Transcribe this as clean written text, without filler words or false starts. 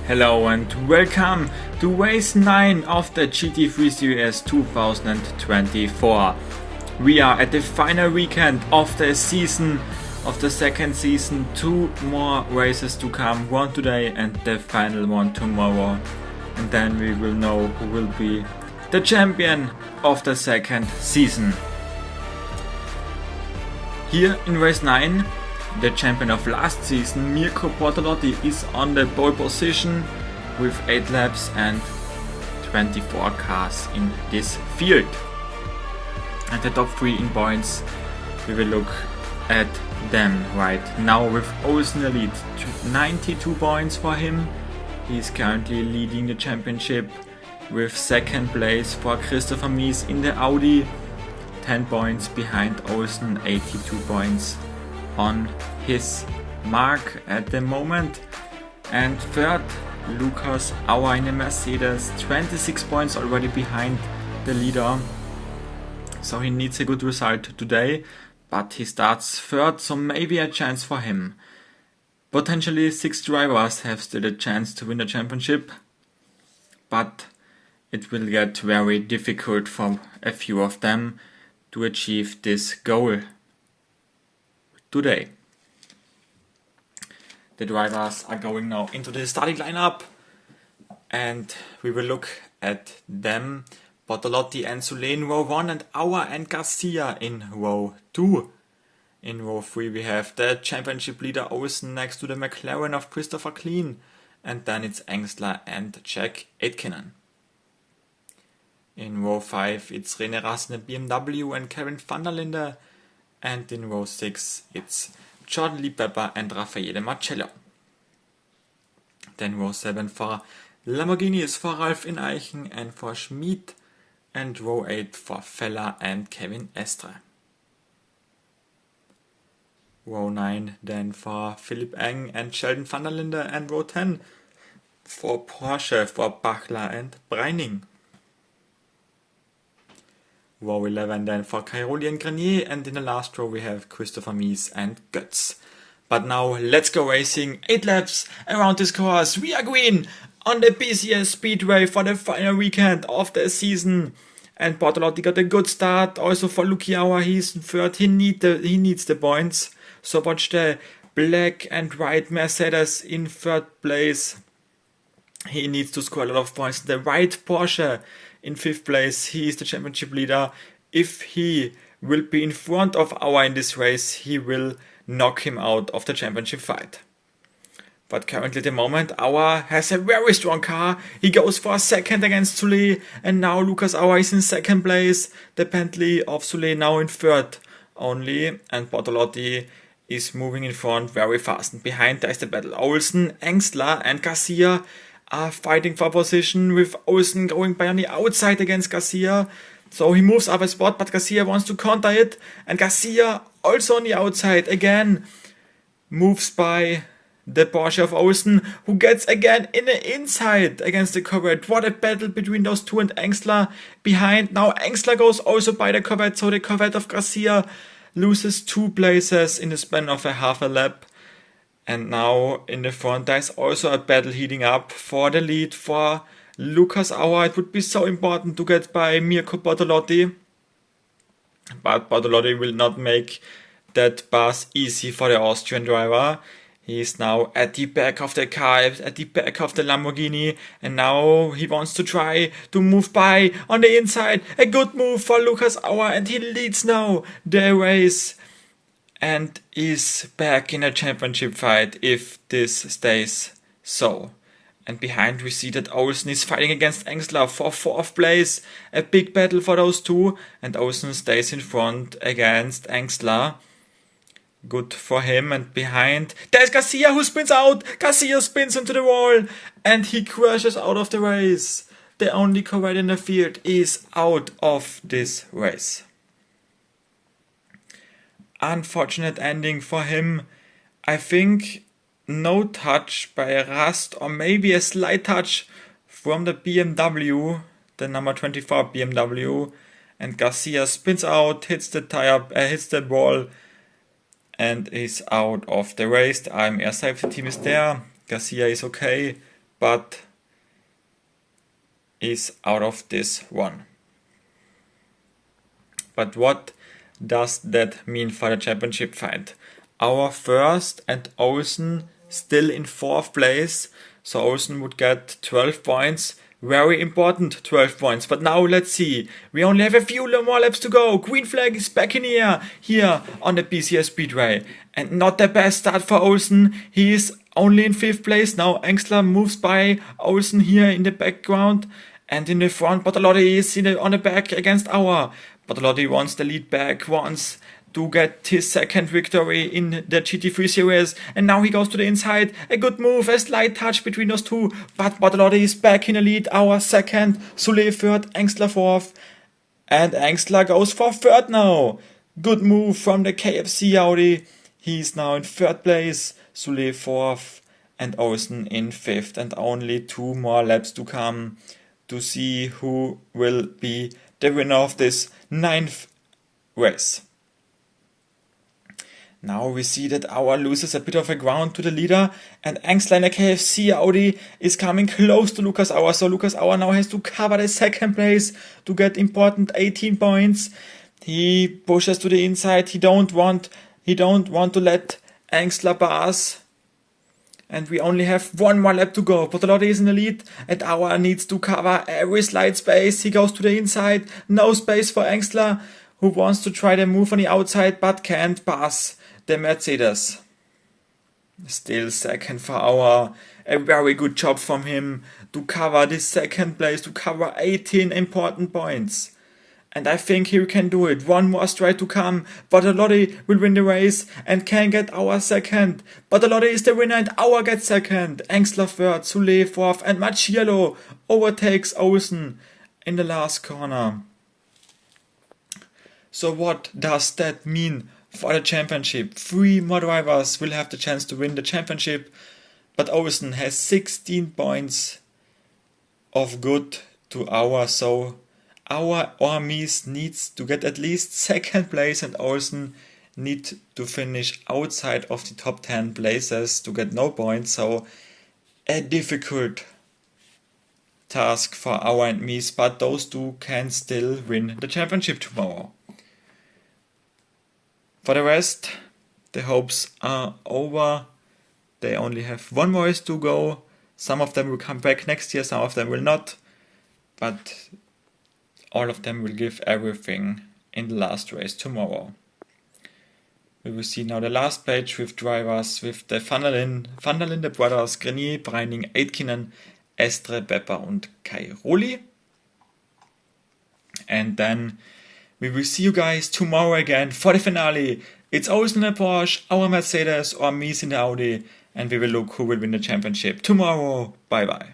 Hello and welcome to race 9 of the GT3 Series 2024. We are at the final weekend of the season, of the second season. 2 more races to come, one today and the final one tomorrow. And then we will know who will be the champion of the second season. Here in race 9, the champion of last season, Mirko Bortolotti, is on the pole position with 8 laps and 24 cars in this field. And the top 3 in points, we will look at them right now with Olsen in the lead. 92 points for him. He is currently leading the championship with second place for Christopher Mies in the Audi. 10 points behind Olsen, 82 points on his mark at the moment. And third, Lucas Auer in the Mercedes, 26 points already behind the leader. So he needs a good result today, but he starts third, so maybe a chance for him. Potentially 6 drivers have still a chance to win the championship, but it will get very difficult for a few of them to achieve this goal today. The drivers are going now into the starting lineup and we will look at them. Bortolotti and Soule in row 1 and Auer and Garcia in row 2. In row 3 we have the championship leader Olsen next to the McLaren of Christopher Klein, and then it's Engstler and Jack Aitken. In row 5 it's René Rast in the BMW and Kevin van der Linde, and in row 6 it's Jordan Liebpepper and Raffaele Marcello. Then row 7 for Lamborghini is for Ralf Ineichen and for Schmid, and row 8 for Feller and Kevin Estre. Row 9 then for Philipp Eng and Sheldon van der Linde, and row 10 for Porsche for Bachler and Breining. Row 11 then for Cairoli and Grenier, and in the last row we have Christopher Mies and Götz. But now let's go racing. 8 laps around this course. We are green on the PCS Speedway for the final weekend of the season. And Bortolotti got a good start. Also for Luki Auer, he's in third. He needs the points. So watch the black and white Mercedes in third place. He needs to score a lot of points. The white Porsche in 5th place, he is the championship leader. If he will be in front of Auer in this race, he will knock him out of the championship fight. But currently at the moment, Auer has a very strong car. He goes for a second against Soule, and now Lucas Auer is in second place. The Bentley of Soule now in third only, and Bortolotti is moving in front very fast. And behind there is the battle. Olsen, Engstler and Garcia are fighting for position, with Olsen going by on the outside against Garcia. So he moves up a spot, but Garcia wants to counter it, and Garcia also on the outside again moves by the Porsche of Olsen, who gets again in the inside against the Corvette. What a battle between those two, and Engstler behind. Now Engstler goes also by the Corvette, so the Corvette of Garcia loses 2 places in the span of a half a lap. And now in the front there is also a battle heating up for the lead for Lucas Auer. It would be so important to get by Mirko Bortolotti, but Bortolotti will not make that pass easy for the Austrian driver. He is now at the back of the car, at the back of the Lamborghini, and now he wants to try to move by on the inside. A good move for Lucas Auer, and he leads now the race and is back in a championship fight if this stays so. And behind we see that Olsen is fighting against Engstler for 4th place. A big battle for those two, and Olsen stays in front against Engstler. Good for him. And behind there's Garcia, who spins out. Garcia spins into the wall and he crashes out of the race. The only Corvette in the field is out of this race. Unfortunate ending for him. I think no touch by Rast, or maybe a slight touch from the BMW, the number 24 BMW, and Garcia spins out, hits the wall, and is out of the race. The AMR safety team is there. Garcia is okay, but is out of this one. But what does that mean for the championship fight? Our first and Olsen still in 4th place, so Olsen would get 12 points. Very important 12 points. But now let's see. We only have a few more laps to go. Green flag is back in the air here on the PCS Speedway. And not the best start for Olsen. He is only in 5th place. Now Engstler moves by Olsen here in the background. And in the front, Bortolotti is on the back against Auer. Bortolotti wants the lead back, wants to get his second victory in the GT3 Series, and now he goes to the inside. A good move, a slight touch between those two, but Bortolotti is back in the lead. Auer second, Soule third, Engstler fourth, and Engstler goes for third now. Good move from the KFC Audi. He's now in 3rd place, Soule 4th, and Olsen in 5th, and only 2 more laps to come to see who will be the winner of this 9th race. Now we see that Auer loses a bit of a ground to the leader, and Engstler in a KFC Audi is coming close to Lukas Auer. So Lukas Auer now has to cover the 2nd place to get important 18 points. He pushes to the inside. He don't want to let Engstler pass. And we only have 1 more lap to go. Bortolotti is in the lead, and Auer needs to cover every slight space. He goes to the inside. No space for Engstler, who wants to try the move on the outside but can't pass the Mercedes. Still 2nd for Auer. A very good job from him to cover this 2nd place, to cover 18 important points. And I think he can do it. 1 more straight to come. Bortolotti will win the race and can get Auer 2nd. Bortolotti is the winner and Auer gets 2nd. Engstler 3rd, Soule 4th, and Marciello overtakes Olsen in the last corner. So what does that mean for the championship? 3 more drivers will have the chance to win the championship, but Olsen has 16 points of good to Auer, so Auer or Mies needs to get at least 2nd place, and Olsen need to finish outside of the top 10 places to get no points, so a difficult task for Auer and Mies, but those two can still win the championship tomorrow. For the rest, the hopes are over. They only have 1 more race to go. Some of them will come back next year, some of them will not, but all of them will give everything in the last race tomorrow. We will see now the last page with drivers with the Van der Linde brothers, Grenier, Breining, Aitkinen, Estre, Bepper und Cairoli. And then we will see you guys tomorrow again for the finale. It's Olsen in the Porsche, our Mercedes, or Mies in the Audi, and we will look who will win the championship tomorrow. Bye bye.